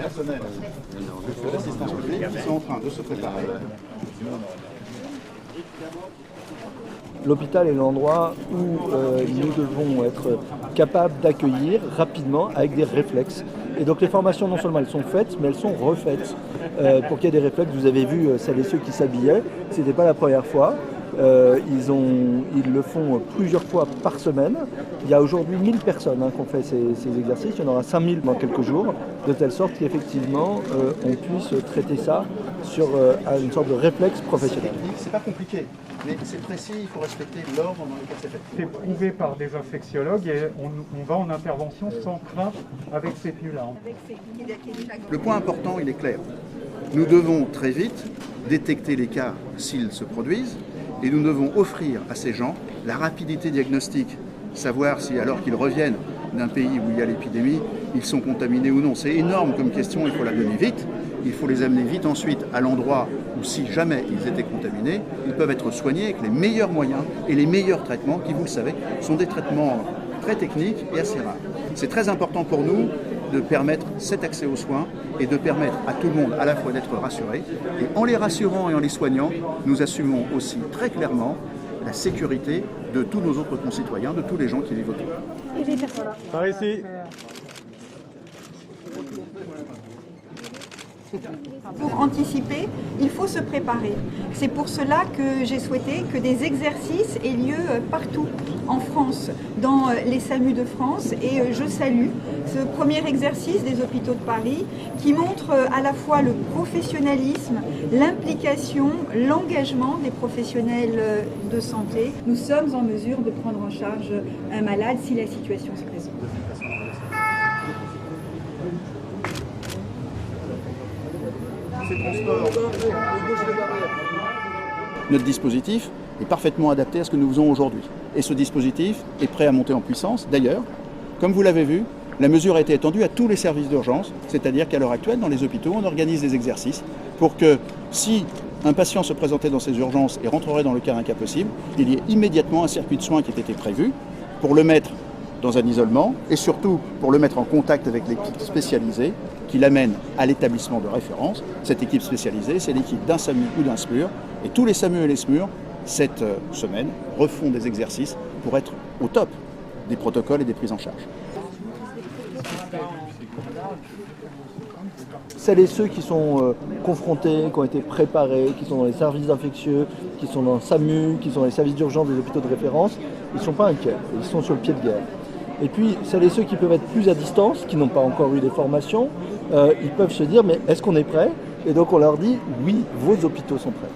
Personnel de l'assistance publique qui sont en train de se préparer. L'hôpital est l'endroit où nous devons être capables d'accueillir rapidement avec des réflexes. Et donc les formations, non seulement elles sont faites, mais elles sont refaites pour qu'il y ait des réflexes. Vous avez vu celles et ceux qui s'habillaient, ce n'était pas la première fois. Ils le font plusieurs fois par semaine. Il y a aujourd'hui 1000 personnes qui ont fait ces exercices. Il y en aura 5000 dans quelques jours, de telle sorte qu'effectivement on puisse traiter ça sur une sorte de réflexe professionnel. C'est pas compliqué, mais c'est précis, il faut respecter l'ordre dans lequel c'est fait. C'est prouvé par des infectiologues et on va en intervention sans crainte avec ces tenues-là. Le point important, il est clair. Nous devons très vite détecter les cas s'ils se produisent et nous devons offrir à ces gens la rapidité diagnostique, savoir si alors qu'ils reviennent d'un pays où il y a l'épidémie, ils sont contaminés ou non. C'est énorme comme question, il faut la donner vite. Il faut les amener vite ensuite à l'endroit où, si jamais ils étaient contaminés, ils peuvent être soignés avec les meilleurs moyens et les meilleurs traitements qui, vous le savez, sont des traitements très techniques et assez rares. C'est très important pour nous de permettre cet accès aux soins et de permettre à tout le monde à la fois d'être rassuré. Et en les rassurant et en les soignant, nous assumons aussi très clairement la sécurité de tous nos autres concitoyens, de tous les gens qui vivent autour. Par ici. Pour anticiper, il faut se préparer. C'est pour cela que j'ai souhaité que des exercices aient lieu partout en France, dans les SAMU de France. Et je salue ce premier exercice des hôpitaux de Paris qui montre à la fois le professionnalisme, l'implication, l'engagement des professionnels de santé. Nous sommes en mesure de prendre en charge un malade si la situation se présente. Notre dispositif est parfaitement adapté à ce que nous faisons aujourd'hui. Et ce dispositif est prêt à monter en puissance. D'ailleurs, comme vous l'avez vu, la mesure a été étendue à tous les services d'urgence, c'est-à-dire qu'à l'heure actuelle, dans les hôpitaux, on organise des exercices pour que si un patient se présentait dans ces urgences et rentrerait dans le cas d'un cas possible, il y ait immédiatement un circuit de soins qui ait été prévu pour le mettre dans un isolement et surtout pour le mettre en contact avec l'équipe spécialisée qui l'amène à l'établissement de référence. Cette équipe spécialisée, c'est l'équipe d'un SAMU ou d'un SMUR. Et tous les SAMU et les SMUR, cette semaine, refont des exercices pour être au top des protocoles et des prises en charge. Celles et ceux qui sont confrontés, qui ont été préparés, qui sont dans les services infectieux, qui sont dans le SAMU, qui sont dans les services d'urgence des hôpitaux de référence, ils ne sont pas inquiets, ils sont sur le pied de guerre. Et puis, celles et ceux qui peuvent être plus à distance, qui n'ont pas encore eu des formations, ils peuvent se dire, mais est-ce qu'on est prêt? Et donc on leur dit, oui, vos hôpitaux sont prêts.